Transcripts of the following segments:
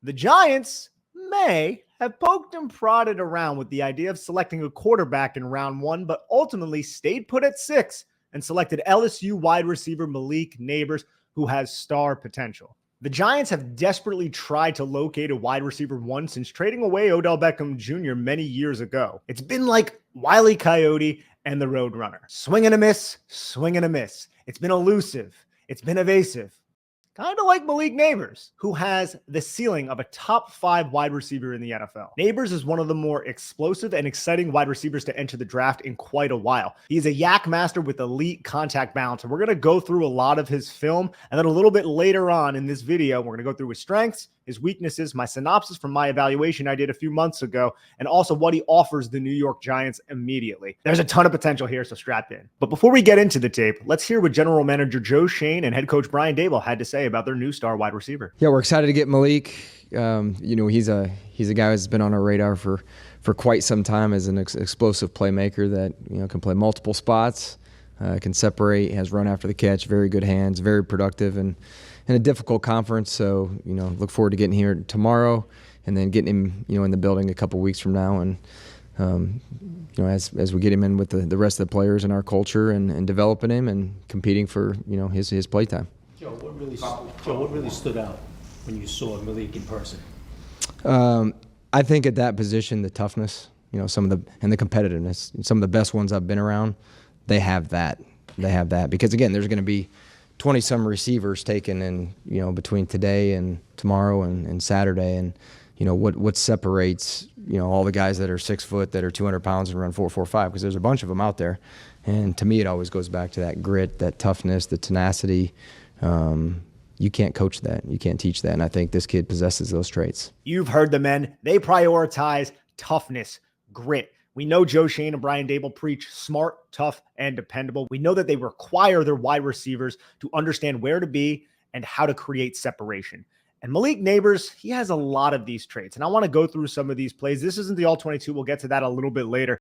The Giants may have poked and prodded around with the idea of selecting a quarterback in round 1, but ultimately stayed put at 6 and selected LSU wide receiver Malik Nabers, who has star potential. The Giants have desperately tried to locate a wide receiver 1 since trading away Odell Beckham Jr. many years ago. It's been like Wile E. Coyote and the Roadrunner. Swing and a miss, swing and a miss. It's been elusive. It's been evasive. Kind of like Malik Nabers, who has the ceiling of a top 5 wide receiver in the NFL. Nabers is one of the more explosive and exciting wide receivers to enter the draft in quite a while. He's a yak master with elite contact balance, and we're going to go through a lot of his film, and then a little bit later on in this video, we're going to go through his strengths, his weaknesses, my synopsis from my evaluation I did a few months ago, and also what he offers the New York Giants immediately. There's a ton of potential here, so strap in. But before we get into the tape, let's hear what General Manager Joe Schoen and head coach Brian Daboll had to say about their new star wide receiver. Yeah, we're excited to get Malik. He's a guy who's been on our radar for quite some time as an explosive playmaker that can play multiple spots, can separate, has run after the catch, very good hands, very productive, and in a difficult conference. So look forward to getting here tomorrow, and then getting him in the building a couple weeks from now, and as we get him in with the rest of the players in our culture and developing him and competing for his play time. Joe, what really stood out when you saw Malik in person? I think at that position, the toughness, and the competitiveness. Some of the best ones I've been around, they have that. Because again, there's going to be 20-some receivers taken in between today and tomorrow and Saturday, and what separates all the guys that are 6 foot, that are 200 pounds and run 4.45, because there's a bunch of them out there. And to me, it always goes back to that grit, that toughness, the tenacity. You can't coach that. You can't teach that. And I think this kid possesses those traits. You've heard the men. They prioritize toughness, grit. We know Joe Schoen and Brian Daboll preach smart, tough, and dependable. We know that they require their wide receivers to understand where to be and how to create separation. And Malik Nabers, he has a lot of these traits. And I want to go through some of these plays. This isn't the All-22. We'll get to that a little bit later.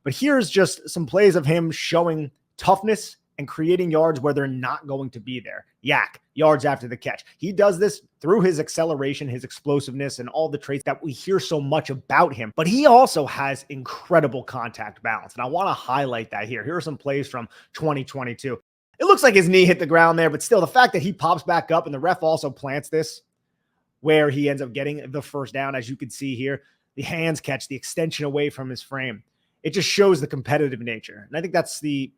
But here's just some plays of him showing toughness and creating yards where they're not going to be there. Yak, yards after the catch. He does this through his acceleration, his explosiveness, and all the traits that we hear so much about him. But he also has incredible contact balance, and I want to highlight that here. Here are some plays from 2022. It looks like his knee hit the ground there, but still, the fact that he pops back up, and the ref also plants this, where he ends up getting the first down, as you can see here. The hands catch, the extension away from his frame. It just shows the competitive nature. And I think that's the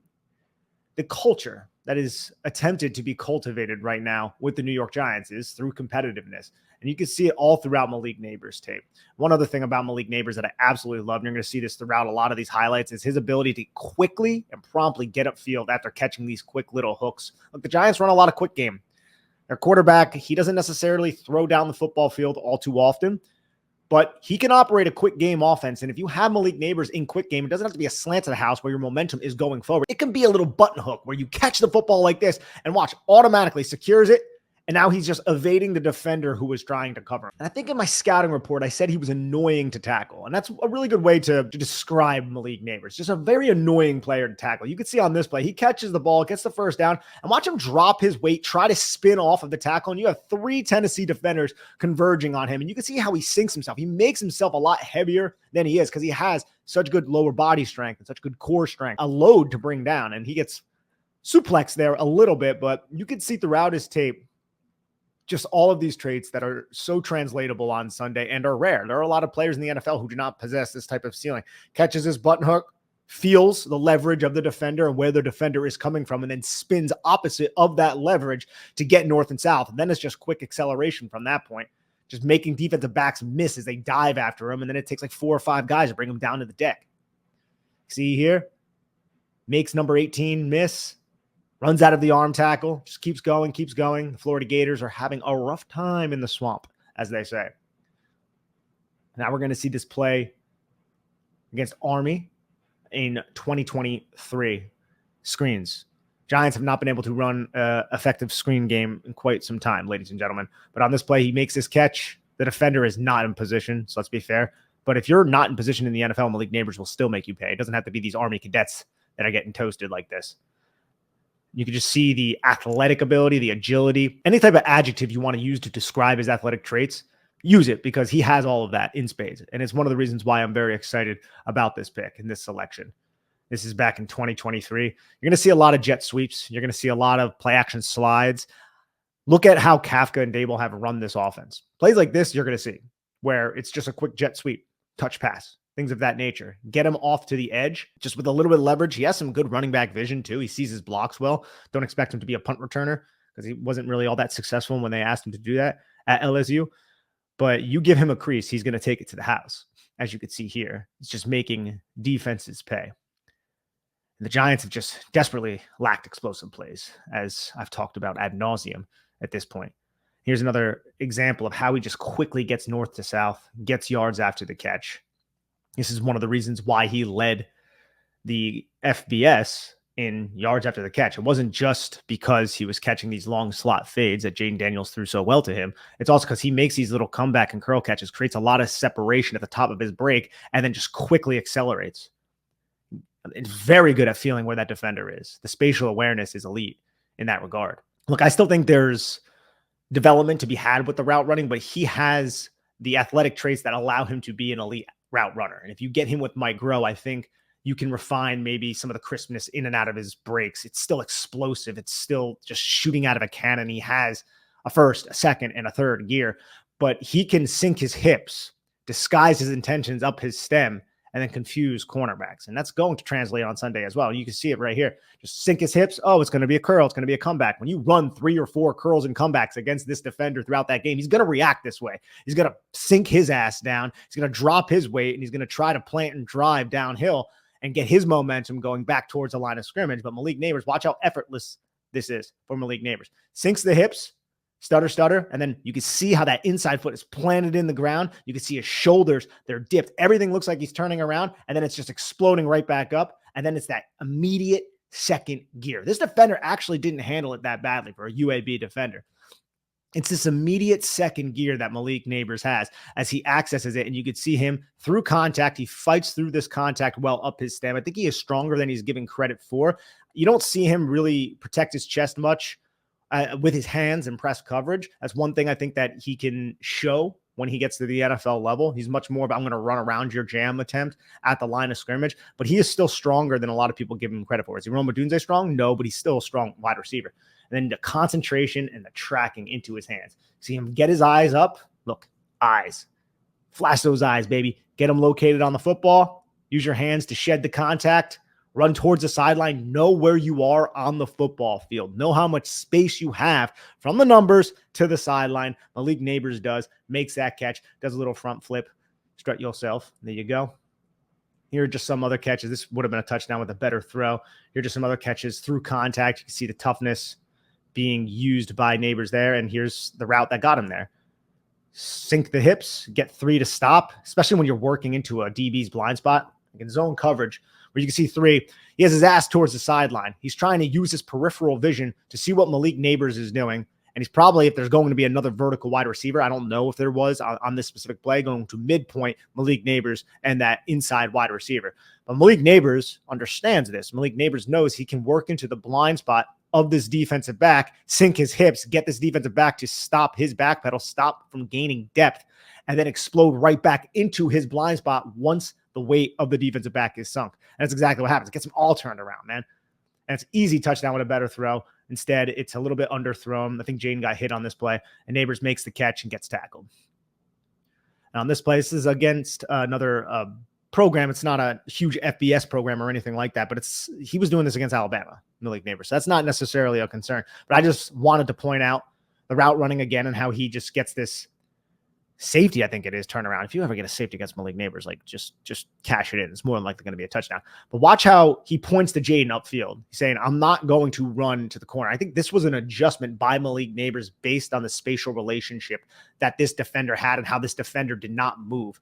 culture that is attempted to be cultivated right now with the New York Giants, is through competitiveness. And you can see it all throughout Malik Nabers' tape. One other thing about Malik Nabers that I absolutely love, and you're going to see this throughout a lot of these highlights, is his ability to quickly and promptly get upfield after catching these quick little hooks. Look, the Giants run a lot of quick game. Their quarterback, he doesn't necessarily throw down the football field all too often, but he can operate a quick game offense. And if you have Malik Nabers in quick game, it doesn't have to be a slant to the house where your momentum is going forward. It can be a little button hook where you catch the football like this and watch, automatically secures it. And now he's just evading the defender who was trying to cover him. And I think in my scouting report, I said he was annoying to tackle. And that's a really good way to describe Malik Nabers. Just a very annoying player to tackle. You can see on this play, he catches the ball, gets the first down, and watch him drop his weight, try to spin off of the tackle. And you have 3 Tennessee defenders converging on him. And you can see how he sinks himself. He makes himself a lot heavier than he is because he has such good lower body strength and such good core strength, a load to bring down. And he gets suplexed there a little bit, but you can see throughout his tape, just all of these traits that are so translatable on Sunday and are rare. There are a lot of players in the NFL who do not possess this type of ceiling. Catches his button hook, feels the leverage of the defender and where the defender is coming from, and then spins opposite of that leverage to get north and south. And then it's just quick acceleration from that point, just making defensive backs miss as they dive after him. And then it takes like 4 or 5 guys to bring him down to the deck. See here? Makes number 18 miss. Runs out of the arm tackle, just keeps going. The Florida Gators are having a rough time in the swamp, as they say. Now we're going to see this play against Army in 2023. Screens. Giants have not been able to run an effective screen game in quite some time, ladies and gentlemen. But on this play, he makes this catch. The defender is not in position, so let's be fair. But if you're not in position in the NFL, Malik Nabers will still make you pay. It doesn't have to be these Army cadets that are getting toasted like this. You can just see the athletic ability, the agility, any type of adjective you want to use to describe his athletic traits. use it because he has all of that in spades. And it's one of the reasons why I'm very excited about this pick and this selection. This is back in 2023. You're going to see a lot of jet sweeps. You're going to see a lot of play action slides. Look at how Kafka and Dable have run this offense. Plays like this, you're going to see where it's just a quick jet sweep, touch pass, things of that nature. Get him off to the edge just with a little bit of leverage. He has some good running back vision too. He sees his blocks well. Don't expect him to be a punt returner because he wasn't really all that successful when they asked him to do that at LSU. But you give him a crease, he's going to take it to the house. As you can see here, it's just making defenses pay. The Giants have just desperately lacked explosive plays, as I've talked about ad nauseum at this point. Here's another example of how he just quickly gets north to south, gets yards after the catch. This is one of the reasons why he led the FBS in yards after the catch. It wasn't just because he was catching these long slot fades that Jaden Daniels threw so well to him. It's also because he makes these little comeback and curl catches, creates a lot of separation at the top of his break, and then just quickly accelerates. It's very good at feeling where that defender is. The spatial awareness is elite in that regard. Look, I still think there's development to be had with the route running, but he has the athletic traits that allow him to be an elite route runner. And if you get him with Mike Groh, I think you can refine maybe some of the crispness in and out of his breaks. It's still explosive. It's still just shooting out of a cannon. He has a first, a second, and a third gear, but he can sink his hips, disguise his intentions up his stem, and then confuse cornerbacks. And that's going to translate on Sunday as well. You can see it right here. Just sink his hips. Oh, it's going to be a curl. It's going to be a comeback. When you run 3 or 4 curls and comebacks against this defender throughout that game, he's going to react this way. He's going to sink his ass down. He's going to drop his weight, and he's going to try to plant and drive downhill and get his momentum going back towards the line of scrimmage. But Malik Nabers, watch how effortless this is for Malik Nabers. Sinks the hips, stutter, and then you can see how that inside foot is planted in the ground. You can see his shoulders, they're dipped. Everything looks like he's turning around, and then it's just exploding right back up, and then it's that immediate second gear. This defender actually didn't handle it that badly for a UAB defender. It's this immediate second gear that Malik Nabers has as he accesses it, and you could see him through contact. He fights through this contact well up his stem. I think he is stronger than he's given credit for. You don't see him really protect his chest much with his hands and press coverage. That's one thing I think that he can show when he gets to the NFL level. He's much more about, I'm going to run around your jam attempt at the line of scrimmage, but he is still stronger than a lot of people give him credit for. Is he Rome Odunze strong? No, but he's still a strong wide receiver. And then the concentration and the tracking into his hands. See him get his eyes up. Look, eyes. Flash those eyes, baby. Get him located on the football. Use your hands to shed the contact. Run towards the sideline. Know where you are on the football field. Know how much space you have from the numbers to the sideline. Malik Nabers does. Makes that catch. Does a little front flip. Strut yourself. There you go. Here are just some other catches. This would have been a touchdown with a better throw. Here are just some other catches through contact. You can see the toughness being used by Nabers there. And here's the route that got him there. Sink the hips. Get 3 to stop, especially when you're working into a DB's blind spot. Like in zone coverage, where you can see 3. He has his ass towards the sideline. He's trying to use his peripheral vision to see what Malik Nabers is doing. And he's probably, if there's going to be another vertical wide receiver, I don't know if there was on this specific play, going to midpoint Malik Nabers and that inside wide receiver. But Malik Nabers understands this. Malik Nabers knows he can work into the blind spot of this defensive back, sink his hips, get this defensive back to stop his backpedal, stop from gaining depth, and then explode right back into his blind spot once the weight of the defensive back is sunk. And that's exactly what happens. It gets them all turned around, man. And it's easy touchdown with a better throw. Instead, it's a little bit underthrown. I think Jaden got hit on this play, and Nabers makes the catch and gets tackled. And on this play, this is against another program. It's not a huge FBS program or anything like that, but he was doing this against Alabama, Malik Nabers. So that's not necessarily a concern. But I just wanted to point out the route running again and how he just gets this safety, I think it is, turnaround. If you ever get a safety against Malik Nabers, like just cash it in. It's more than likely going to be a touchdown. But watch how he points to Jaden upfield. He's saying, I'm not going to run to the corner. I think this was an adjustment by Malik Nabers based on the spatial relationship that this defender had and how this defender did not move.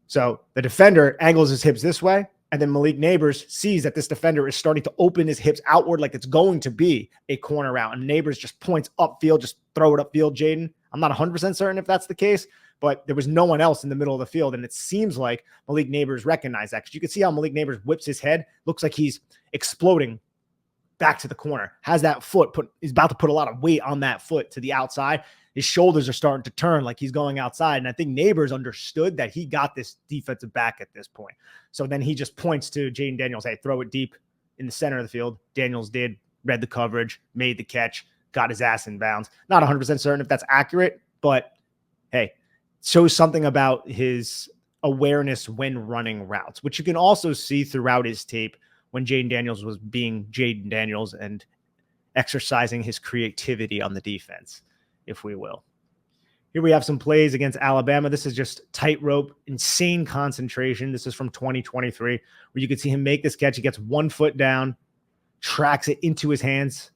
So the defender angles his hips this way, and then Malik Nabers sees that this defender is starting to open his hips outward like it's going to be a corner route. And Nabers just points upfield, just throw it upfield, Jaden. I'm not 100% certain if that's the case, but there was no one else in the middle of the field. And it seems like Malik Nabers recognized that, because you can see how Malik Nabers whips his head. Looks like he's exploding back to the corner. Has that foot he's about to put a lot of weight on that foot to the outside. his shoulders are starting to turn like he's going outside. And I think Nabers understood that he got this defensive back at this point. So then he just points to Jaden Daniels, hey, throw it deep in the center of the field. Daniels did, read the coverage, made the catch, got his ass in bounds. Not 100% certain if that's accurate, but hey, shows something about his awareness when running routes, which you can also see throughout his tape when Jaden Daniels was being Jaden Daniels and exercising his creativity on the defense, if we will. Here we have some plays against Alabama. This is just tightrope, insane concentration. This is from 2023, where you can see him make this catch. He gets 1 foot down, tracks it into his hands.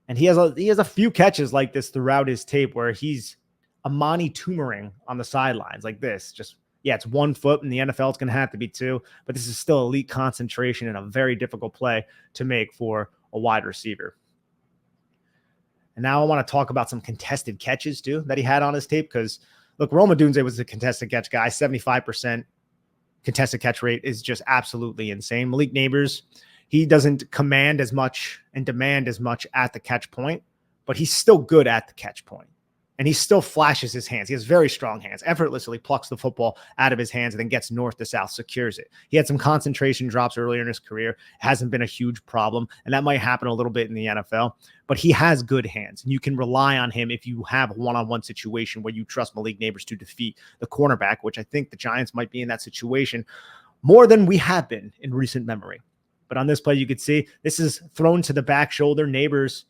And he has a few catches like this throughout his tape where he's Amani Tumoring on the sidelines like this. Just, yeah, it's 1 foot. In the NFL, it's going to have to be 2. But this is still elite concentration and a very difficult play to make for a wide receiver. And now I want to talk about some contested catches, too, that he had on his tape. Because, look, Rome Odunze was a contested catch guy. 75% contested catch rate is just absolutely insane. Malik Nabers, he doesn't command as much and demand as much at the catch point, but he's still good at the catch point. And he still flashes his hands. He has very strong hands, effortlessly plucks the football out of his hands and then gets north to south, secures it. He had some concentration drops earlier in his career. It hasn't been a huge problem, and that might happen a little bit in the NFL, but he has good hands, and you can rely on him if you have a one-on-one situation where you trust Malik Nabers to defeat the cornerback, which I think the Giants might be in that situation more than we have been in recent memory. But on this play, you could see this is thrown to the back shoulder. Nabers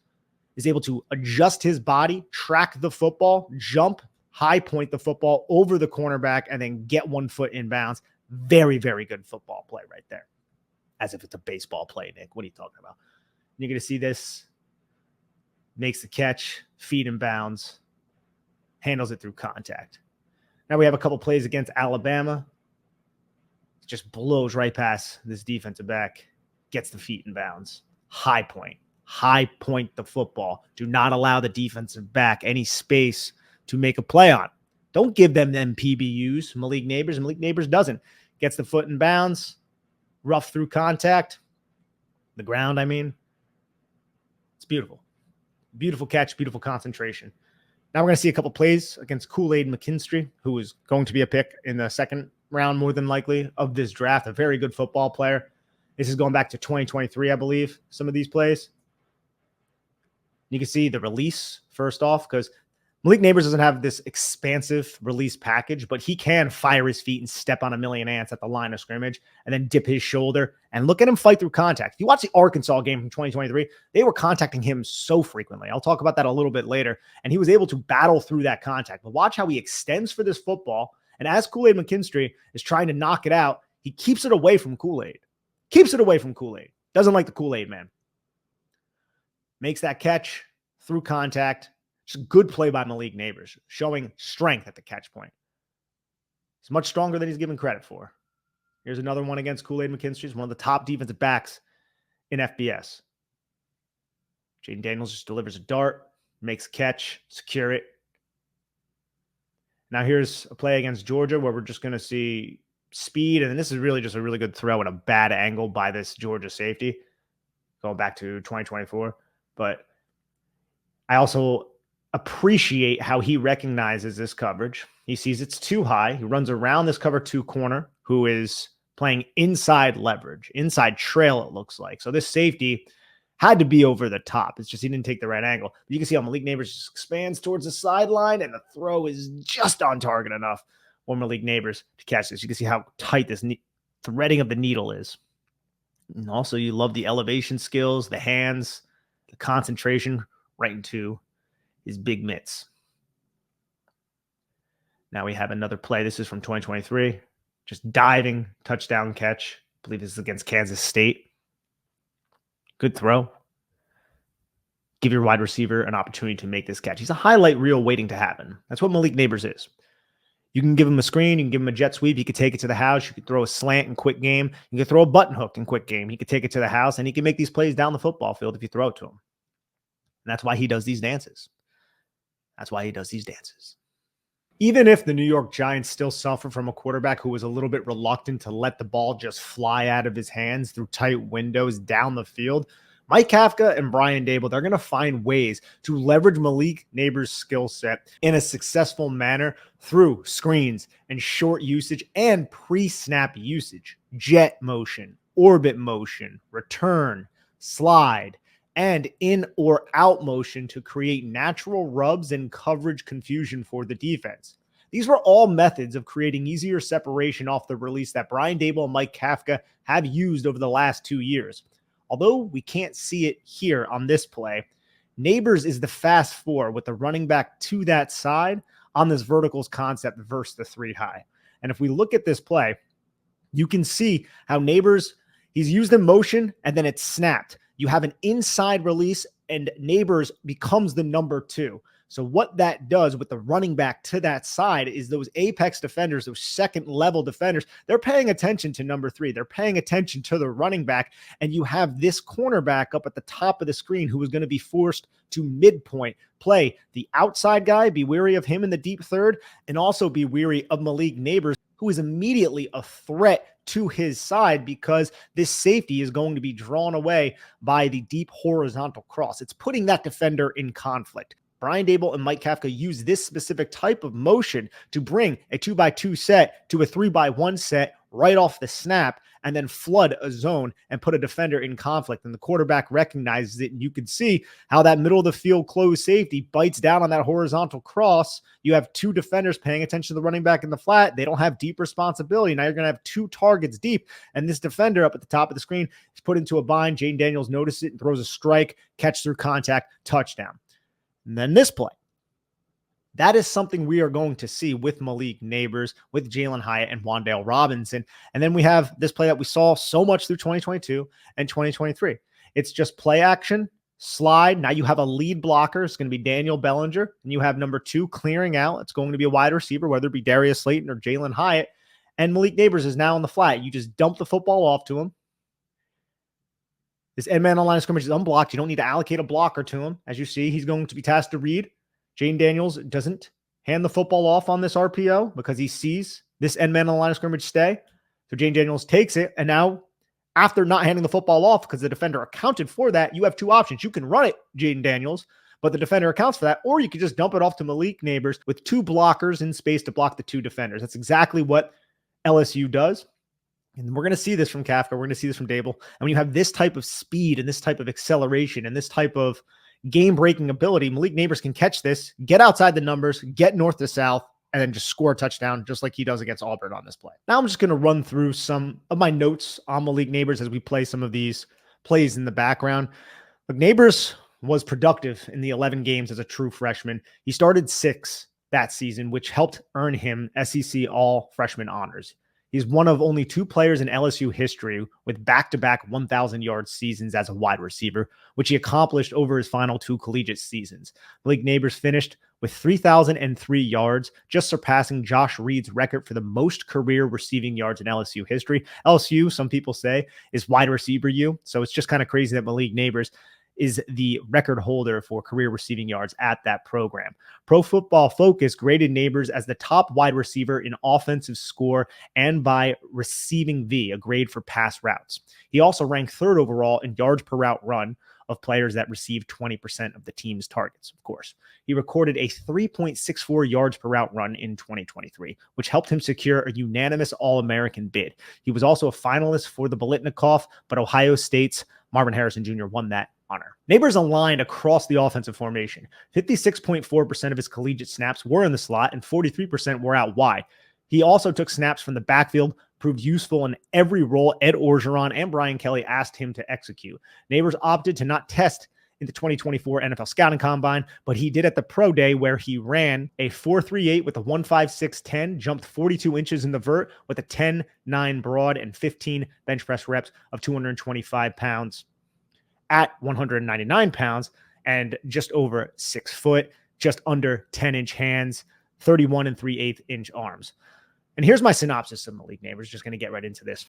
is able to adjust his body, track the football, jump, high point the football over the cornerback, and then get 1 foot in bounds. Very, very good football play right there. As if it's a baseball play, Nick. What are you talking about? You're going to see this. Makes the catch, feet in bounds, handles it through contact. Now we have a couple plays against Alabama. Just blows right past this defensive back, gets the feet in bounds. High point the football. Do not allow the defensive back any space to make a play on. Don't give them PBUs, Malik Nabers. Malik Nabers doesn't. Gets the foot in bounds, rough through contact, the ground, I mean. It's beautiful. Beautiful catch, beautiful concentration. Now we're going to see a couple plays against Kool-Aid McKinstry, who is going to be a pick in the second round, more than likely, of this draft. A very good football player. This is going back to 2023, I believe, some of these plays. You can see the release first off, because Malik Nabers doesn't have this expansive release package, but he can fire his feet and step on a million ants at the line of scrimmage and then dip his shoulder and look at him fight through contact. If you watch the Arkansas game from 2023, they were contacting him so frequently. I'll talk about that a little bit later. And he was able to battle through that contact. But watch how he extends for this football. And as Kool-Aid McKinstry is trying to knock it out, he keeps it away from Kool-Aid. Keeps it away from Kool-Aid. Doesn't like the Kool-Aid man. Makes that catch through contact. Just a good play by Malik Nabers, showing strength at the catch point. He's much stronger than he's given credit for. Here's another one against Kool-Aid McKinstry. He's one of the top defensive backs in FBS. Jaden Daniels just delivers a dart, makes a catch, secure it. Now here's a play against Georgia where we're just going to see speed, and this is really just a really good throw at a bad angle by this Georgia safety, going back to 2024. But I also appreciate how he recognizes this coverage. He sees it's too high. He runs around this cover 2 corner, who is playing inside leverage, inside trail, it looks like. So this safety had to be over the top. It's just he didn't take the right angle. But you can see how Malik Nabers just expands towards the sideline, and the throw is just on target enough for Malik Nabers to catch this. You can see how tight this threading of the needle is. And also, you love the elevation skills, the hands, the concentration right into his big mitts. Now we have another play. This is from 2023. Just diving touchdown catch. I believe this is against Kansas State. Good throw. Give your wide receiver an opportunity to make this catch. He's a highlight reel waiting to happen. That's what Malik Nabers is. You can give him a screen. You can give him a jet sweep. He could take it to the house. You could throw a slant in quick game. You could throw a button hook in quick game. He could take it to the house, and he can make these plays down the football field if you throw it to him. And that's why he does these dances. That's why he does these dances. Even if the New York Giants still suffer from a quarterback who was a little bit reluctant to let the ball just fly out of his hands through tight windows down the field, Mike Kafka and Brian Dable, they're going to find ways to leverage Malik Nabers' skill set in a successful manner through screens and short usage and pre-snap usage, jet motion, orbit motion, return, slide, and in or out motion to create natural rubs and coverage confusion for the defense. These were all methods of creating easier separation off the release that Brian Dable and Mike Kafka have used over the last 2 years. Although we can't see it here on this play, Nabers is the fast four with the running back to that side on this verticals concept versus the 3 high. And if we look at this play, you can see how Nabers, he's used in motion and then it's snapped. You have an inside release and Nabers becomes the number 2. So what that does with the running back to that side is those apex defenders, those second level defenders, they're paying attention to number 3. They're paying attention to the running back. And you have this cornerback up at the top of the screen who is going to be forced to midpoint play the outside guy, be wary of him in the deep third, and also be wary of Malik Nabers, who is immediately a threat to his side because this safety is going to be drawn away by the deep horizontal cross. It's putting that defender in conflict. Brian Dable and Mike Kafka use this specific type of motion to bring a 2x2 set to a 3x1 set right off the snap and then flood a zone and put a defender in conflict. And the quarterback recognizes it. And you can see how that middle of the field closed safety bites down on that horizontal cross. You have 2 defenders paying attention to the running back in the flat. They don't have deep responsibility. Now you're going to have 2 targets deep. And this defender up at the top of the screen is put into a bind. Jane Daniels notices it and throws a strike, catch through contact, touchdown. And then this play. That is something we are going to see with Malik Nabers, with Jalen Hyatt and Wan'Dale Robinson. And then we have this play that we saw so much through 2022 and 2023. It's just play action, slide. Now you have a lead blocker. It's going to be Daniel Bellinger. And you have number 2 clearing out. It's going to be a wide receiver, whether it be Darius Slayton or Jalen Hyatt. And Malik Nabers is now on the flat. You just dump the football off to him. This end man on line of scrimmage is unblocked. You don't need to allocate a blocker to him. As you see, he's going to be tasked to read. Jane Daniels doesn't hand the football off on this RPO because he sees this end man on the line of scrimmage stay. So Jane Daniels takes it. And now, after not handing the football off because the defender accounted for that, you have 2 options. You can run it, Jane Daniels, but the defender accounts for that, or you can just dump it off to Malik Nabers with 2 blockers in space to block the 2 defenders. That's exactly what LSU does. And we're going to see this from Kafka. We're going to see this from Dable. And when you have this type of speed and this type of acceleration and this type of game-breaking ability, Malik Nabers can catch this, get outside the numbers, get north to south, and then just score a touchdown just like he does against Auburn on this play. Now I'm just going to run through some of my notes on Malik Nabers as we play some of these plays in the background. Look, Nabers was productive in the 11 games as a true freshman. He started 6 that season, which helped earn him SEC All-Freshman honors. He's one of only 2 players in LSU history with back-to-back 1,000-yard seasons as a wide receiver, which he accomplished over his final 2 collegiate seasons. Malik Nabers finished with 3,003 yards, just surpassing Josh Reed's record for the most career receiving yards in LSU history. LSU, some people say, is wide receiver U, so it's just kind of crazy that Malik Nabers is the record holder for career receiving yards at that program. Pro Football Focus graded Nabers as the top wide receiver in offensive score and by receiving V, a grade for pass routes. He also ranked 3rd overall in yards per route run of players that received 20% of the team's targets, of course. He recorded a 3.64 yards per route run in 2023, which helped him secure a unanimous All-American bid. He was also a finalist for the Biletnikoff, but Ohio State's Marvin Harrison Jr. won that honor. Nabers aligned across the offensive formation. 56.4% of his collegiate snaps were in the slot and 43% were out wide. He also took snaps from the backfield, proved useful in every role Ed Orgeron and Brian Kelly asked him to execute. Nabers opted to not test in the 2024 NFL Scouting Combine, but he did at the Pro Day where he ran a 4.38 with a 1.56.10, jumped 42 inches in the vert with a 10.9 broad and 15 bench press reps of 225 pounds. At 199 pounds and just over 6 foot, just under 10-inch hands, 31 3/8 inch arms. And here's my synopsis of Malik Nabers. Just going to get right into this.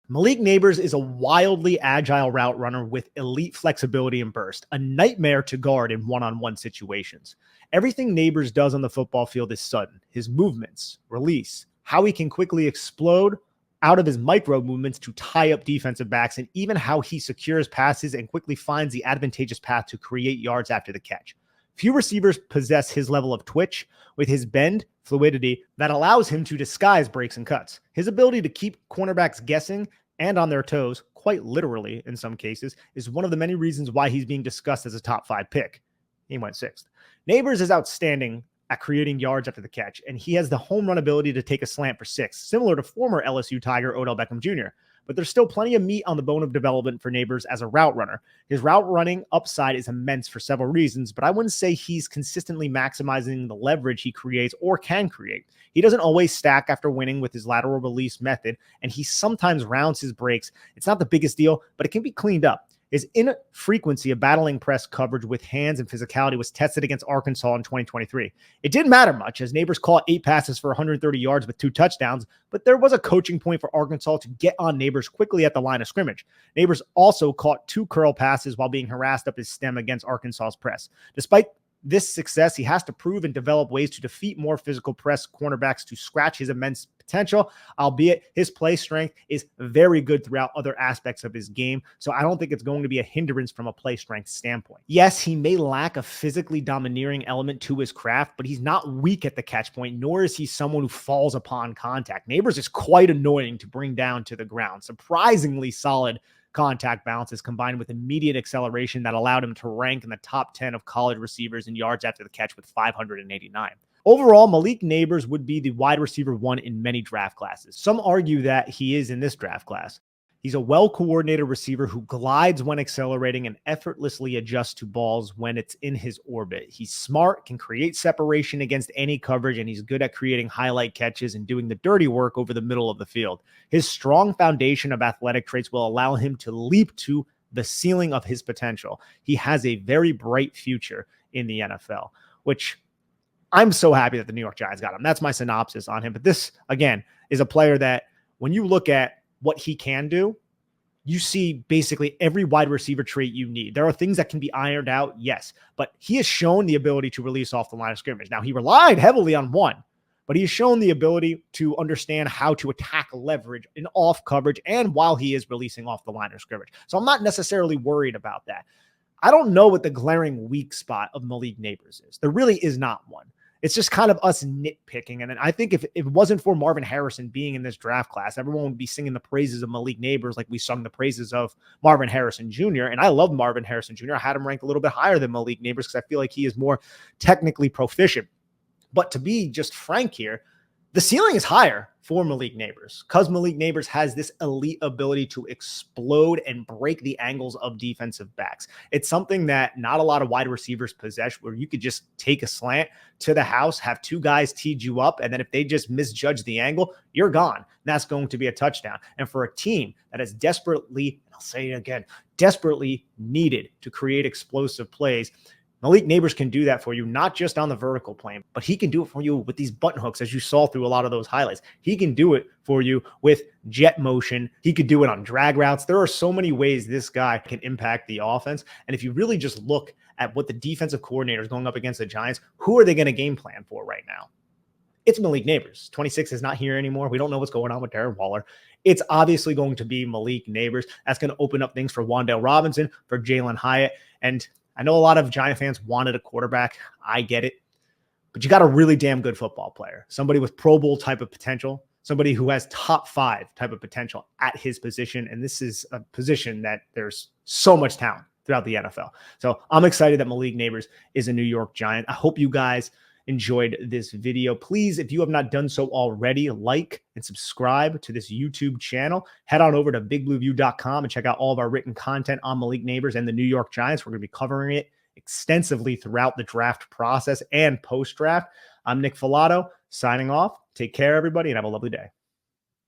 Malik Nabers is a wildly agile route runner with elite flexibility and burst, a nightmare to guard in one-on-one situations. Everything Nabers does on the football field is sudden. His movements, release, how he can quickly explode, out of his micro movements to tie up defensive backs, and even how he secures passes and quickly finds the advantageous path to create yards after the catch. Few receivers possess his level of twitch with his bend fluidity that allows him to disguise breaks and cuts. His ability to keep cornerbacks guessing and on their toes, quite literally in some cases, is one of the many reasons why he's being discussed as a top 5 pick. He went 6th. Nabers is outstanding at creating yards after the catch, and he has the home run ability to take a slant for 6, similar to former LSU Tiger Odell Beckham Jr. But there's still plenty of meat on the bone of development for Nabers as a route runner. His route running upside is immense for several reasons, but I wouldn't say he's consistently maximizing the leverage he creates or can create. He doesn't always stack after winning with his lateral release method, and he sometimes rounds his breaks. It's not the biggest deal, but it can be cleaned up. His infrequency of battling press coverage with hands and physicality was tested against Arkansas in 2023. It didn't matter much, as Nabers caught 8 passes for 130 yards with 2 touchdowns, but there was a coaching point for Arkansas to get on Nabers quickly at the line of scrimmage. Nabers also caught 2 curl passes while being harassed up his stem against Arkansas's press. Despite this success, he has to prove and develop ways to defeat more physical press cornerbacks to scratch his immense potential, albeit his play strength is very good throughout other aspects of his game, so I don't think it's going to be a hindrance from a play strength standpoint. Yes, he may lack a physically domineering element to his craft, but he's not weak at the catch point, nor is he someone who falls upon contact. Nabers is quite annoying to bring down to the ground. Surprisingly solid contact balances combined with immediate acceleration that allowed him to rank in the top 10 of college receivers in yards after the catch with 589. Overall, Malik Nabers would be the wide receiver 1 in many draft classes. Some argue that he is in this draft class. He's a well-coordinated receiver who glides when accelerating and effortlessly adjusts to balls when it's in his orbit. He's smart, can create separation against any coverage, and he's good at creating highlight catches and doing the dirty work over the middle of the field. His strong foundation of athletic traits will allow him to leap to the ceiling of his potential. He has a very bright future in the NFL, which I'm so happy that the New York Giants got him. That's my synopsis on him. But this, again, is a player that when you look at what he can do, you see basically every wide receiver trait you need. There are things that can be ironed out, yes, but he has shown the ability to release off the line of scrimmage. Now, he relied heavily on one, but he has shown the ability to understand how to attack leverage in off coverage and while he is releasing off the line of scrimmage. So I'm not necessarily worried about that. I don't know what the glaring weak spot of Malik Nabers is. There really is not one. It's just kind of us nitpicking. And I think if it wasn't for Marvin Harrison being in this draft class, everyone would be singing the praises of Malik Nabers like we sung the praises of Marvin Harrison Jr. And I love Marvin Harrison Jr. I had him ranked a little bit higher than Malik Nabers because I feel like he is more technically proficient. But to be just frank here, the ceiling is higher for Malik Nabers because Malik Nabers has this elite ability to explode and break the angles of defensive backs. It's something that not a lot of wide receivers possess, where you could just take a slant to the house, have 2 guys teed you up, and then if they just misjudge the angle, you're gone. That's going to be a touchdown. And for a team that is desperately, and I'll say it again, desperately needed to create explosive plays, Malik Nabers can do that for you, not just on the vertical plane, but he can do it for you with these button hooks, as you saw through a lot of those highlights. He can do it for you with jet motion. He could do it on drag routes. There are so many ways this guy can impact the offense. And if you really just look at what the defensive coordinator is going up against the Giants, who are they going to game plan for right now? It's Malik Nabers. 26 is not here anymore. We don't know what's going on with Darren Waller. It's obviously going to be Malik Nabers. That's going to open up things for Wan'Dale Robinson, for Jalen Hyatt, and I know a lot of Giant fans wanted a quarterback. I get it. But you got a really damn good football player, somebody with Pro Bowl type of potential, somebody who has top 5 type of potential at his position. And this is a position that there's so much talent throughout the NFL. So I'm excited that Malik Nabers is a New York Giant. I hope you guys enjoyed this video. Please, if you have not done so already, like and subscribe to this YouTube channel. Head on over to bigblueview.com and check out all of our written content on Malik Nabers and the New York Giants. We're going to be covering it extensively throughout the draft process and post-draft. I'm Nick Filato signing off. Take care, everybody, and have a lovely day.